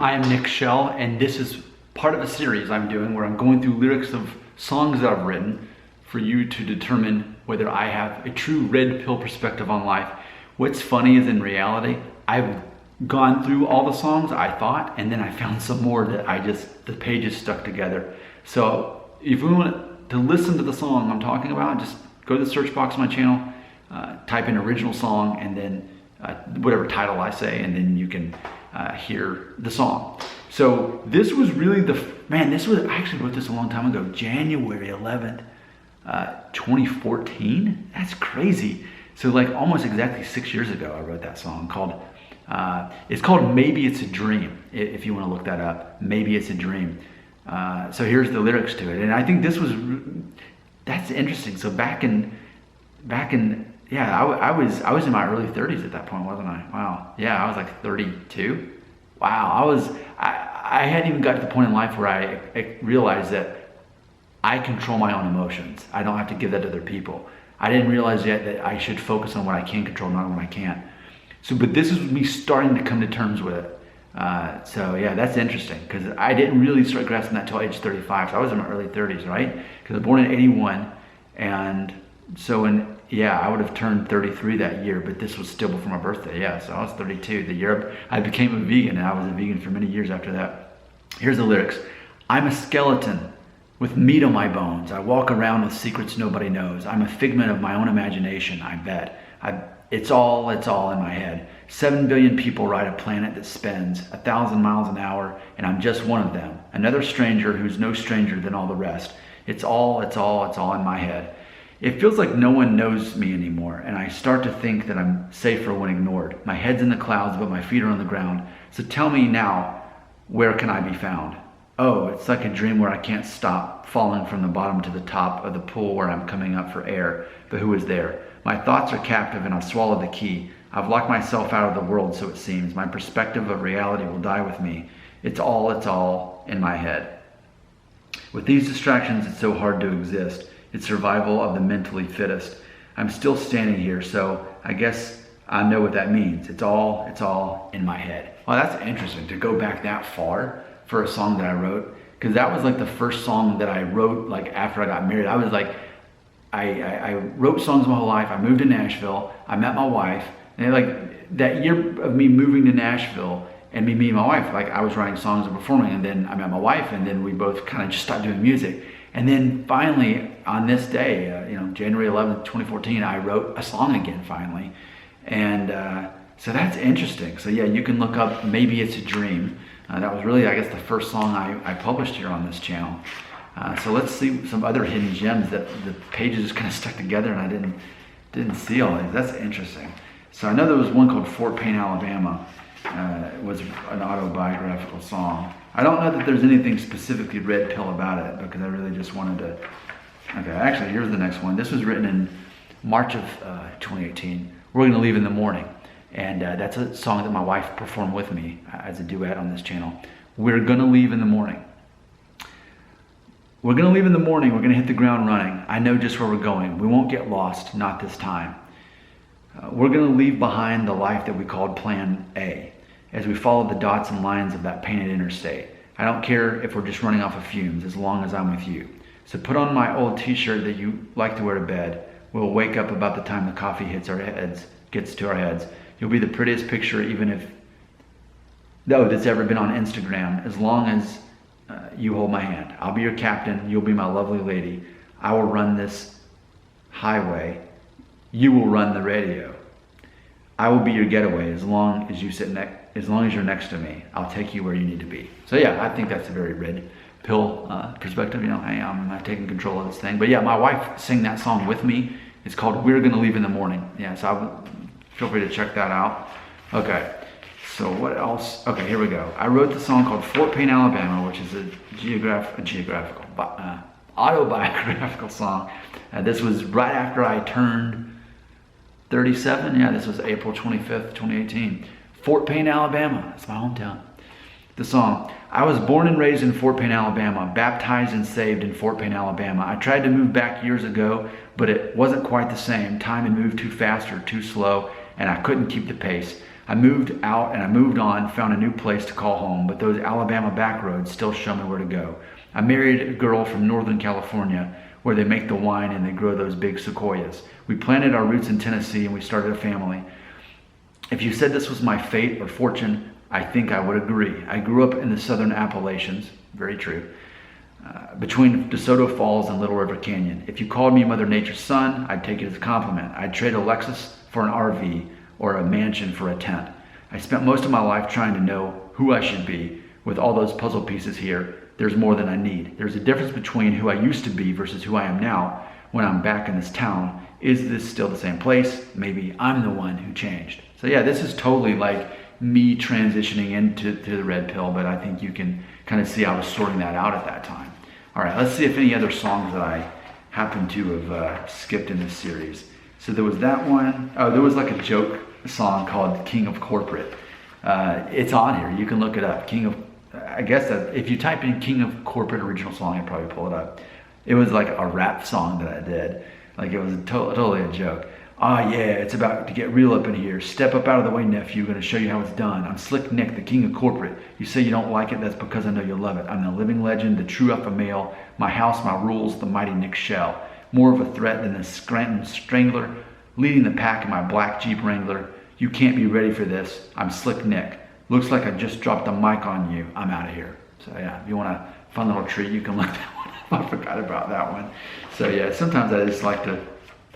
I am Nick Shell, and this is part of a series I'm doing where I'm going through lyrics of songs that I've written for you to determine whether I have a true red pill perspective on life. What's funny is in reality, I've gone through all the songs I thought, and then I found some more that the pages stuck together. So if we want to listen to the song I'm talking about, just go to the search box on my channel, type in original song, and then whatever title I say, and then you can hear the song. So this was really I actually wrote this a long time ago, January 11th, 2014. That's crazy. So like almost exactly 6 years ago, I wrote that song it's called Maybe It's a Dream, if you want to look that up. Maybe It's a Dream. So here's the lyrics to it. And I think that's interesting. So back in yeah, I was in my early 30s at that point, wasn't I? Wow. Yeah, I was like 32. Wow. I hadn't even got to the point in life where I realized that I control my own emotions. I don't have to give that to other people. I didn't realize yet that I should focus on what I can control, not what I can't. So, but this is me starting to come to terms with it. So yeah, that's interesting because I didn't really start grasping that until age 35. So I was in my early 30s, right? Because I was born in 81. And so I would have turned 33 that year, but this was still before my birthday. Yeah, so I was 32 the year I became a vegan, and I was a vegan for many years after that. Here's the lyrics. I'm a skeleton with meat on my bones. I walk around with secrets nobody knows. I'm a figment of my own imagination, I bet. It's all in my head. 7 billion people ride a planet that spins 1,000 miles an hour, and I'm just one of them. Another stranger who's no stranger than all the rest. It's all in my head. It feels like no one knows me anymore, and I start to think that I'm safer when ignored. My head's in the clouds, but my feet are on the ground. So tell me now, where can I be found? Oh, it's like a dream where I can't stop falling from the bottom to the top of the pool where I'm coming up for air. But who is there? My thoughts are captive and I've swallowed the key. I've locked myself out of the world, so it seems. My perspective of reality will die with me. It's all in my head. With these distractions, it's so hard to exist. It's survival of the mentally fittest. I'm still standing here, so I guess I know what that means. It's all in my head. Well, that's interesting to go back that far for a song that I wrote, because that was like the first song that I wrote like after I got married. I was like, I wrote songs my whole life. I moved to Nashville. I met my wife, and like that year of me moving to Nashville and me and my wife, like I was writing songs and performing, and then I met my wife, and then we both kind of just started doing music. And then finally, on this day, January 11th, 2014, I wrote a song again, finally. And so that's interesting. So yeah, you can look up Maybe It's a Dream. That was really, I guess, the first song I published here on this channel. So let's see some other hidden gems that the pages just kind of stuck together and I didn't see all these. That's interesting. So I know there was one called Fort Payne, Alabama. It was an autobiographical song. I don't know that there's anything specifically red pill about it because I really just wanted to. Okay, actually, here's the next one. This was written in March of 2018. We're Gonna Leave in the Morning. And that's a song that my wife performed with me as a duet on this channel. We're gonna leave in the morning. We're gonna leave in the morning. We're gonna hit the ground running. I know just where we're going. We won't get lost, not this time. We're gonna leave behind the life that we called Plan A as we follow the dots and lines of that painted interstate. I don't care if we're just running off of fumes as long as I'm with you. So put on my old t-shirt that you like to wear to bed. We'll wake up about the time the coffee gets to our heads. You'll be the prettiest picture that's ever been on Instagram, as long as you hold my hand. I'll be your captain, you'll be my lovely lady. I will run this highway, you will run the radio. I will be your getaway as long as you're next to me. I'll take you where you need to be. So yeah, I think that's a very red pill perspective. Hey, I'm taking control of this thing. But yeah, my wife sang that song with me. It's called We're Gonna Leave in the Morning. Yeah, so feel free to check that out. Okay, so what else? Okay, here we go. I wrote the song called Fort Payne, Alabama, which is autobiographical song. This was right after I turned 37. Yeah, this was April 25th, 2018. Fort Payne, Alabama. That's my hometown. The song. I was born and raised in Fort Payne, Alabama, baptized and saved in Fort Payne, Alabama. I tried to move back years ago, but it wasn't quite the same. Time had moved too fast or too slow, and I couldn't keep the pace. I moved out and I moved on, found a new place to call home, but those Alabama back roads still show me where to go. I married a girl from Northern California where they make the wine and they grow those big sequoias. We planted our roots in Tennessee and we started a family. If you said this was my fate or fortune, I think I would agree. I grew up in the southern Appalachians, very true, between DeSoto Falls and Little River Canyon. If you called me Mother Nature's son, I'd take it as a compliment. I'd trade a Lexus for an RV or a mansion for a tent. I spent most of my life trying to know who I should be. With all those puzzle pieces here, there's more than I need. There's a difference between who I used to be versus who I am now when I'm back in this town. Is this still the same place? Maybe I'm the one who changed. So yeah, this is totally like me transitioning into the red pill, but I think you can kind of see I was sorting that out at that time. All right, let's see if any other songs that I happen to have skipped in this series. So there was that one. Oh, there was like a joke song called King of Corporate. It's on here. You can look it up. I guess that if you type in King of Corporate original song, you'll probably pull it up. It was like a rap song that I did. Like it was totally a joke. Yeah, it's about to get real up in here. Step up out of the way, nephew. Gonna show you how it's done. I'm Slick Nick, the king of corporate. You say you don't like it, that's because I know you love it. I'm the living legend, the true alpha male. My house, my rules, the mighty Nick Shell. More of a threat than the Scranton Strangler. Leading the pack in my black Jeep Wrangler. You can't be ready for this. I'm Slick Nick. Looks like I just dropped the mic on you. I'm out of here. So yeah, if you want a fun little treat, you can look that one up. I forgot about that one. So yeah, sometimes I just like to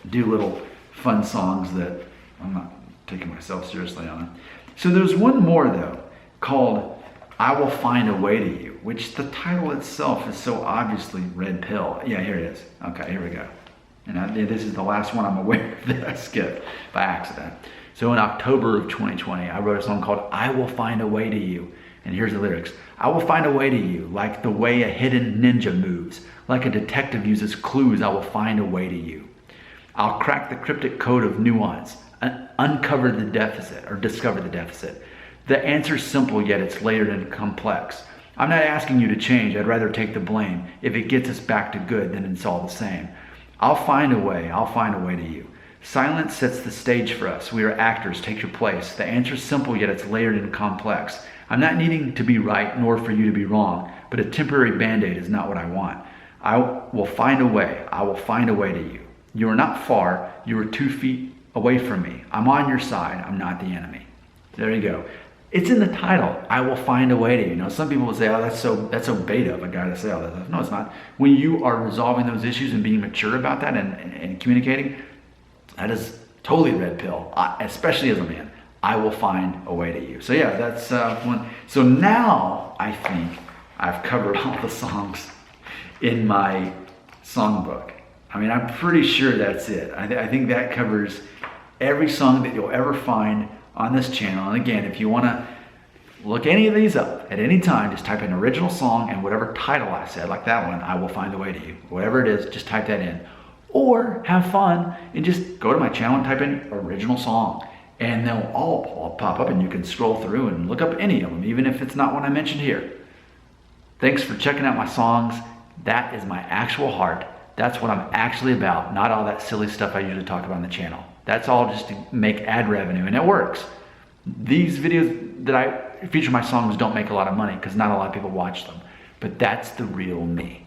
do little fun songs that I'm not taking myself seriously on. So there's one more though, called I Will Find a Way to You, which the title itself is so obviously red pill. Yeah, here it is. Okay, here we go. And this is the last one I'm aware of that I skipped by accident. So in October of 2020, I wrote a song called I Will Find a Way to You. And here's the lyrics. I will find a way to you, like the way a hidden ninja moves. Like a detective uses clues, I will find a way to you. I'll crack the cryptic code of nuance, uncover the deficit, or discover the deficit. The answer's simple, yet it's layered and complex. I'm not asking you to change, I'd rather take the blame. If it gets us back to good, then it's all the same. I'll find a way to you. Silence sets the stage for us. We are actors, take your place. The answer's simple, yet it's layered and complex. I'm not needing to be right, nor for you to be wrong, but a temporary band-aid is not what I want. I will find a way. I will find a way to you. You are not far. You are 2 feet away from me. I'm on your side. I'm not the enemy. There you go. It's in the title. I will find a way to you. You know, some people will say, "Oh, that's so beta of a guy to say all that stuff." No, it's not. When you are resolving those issues and being mature about that and communicating, that is totally red pill. Especially as a man, I will find a way to you. So yeah, that's one. So now I think I've covered all the songs in my songbook. I mean, I'm pretty sure that's it. I think that covers every song that you'll ever find on this channel. And again, if you want to look any of these up at any time, just type in original song and whatever title I said, like that one, I will find a way to you. Whatever it is, just type that in. Or have fun and just go to my channel and type in original song. And they'll all pop up and you can scroll through and look up any of them, even if it's not one I mentioned here. Thanks for checking out my songs. That is my actual heart. That's what I'm actually about, not all that silly stuff I usually talk about on the channel. That's all just to make ad revenue, and it works. These videos that I feature my songs don't make a lot of money because not a lot of people watch them, but that's the real me.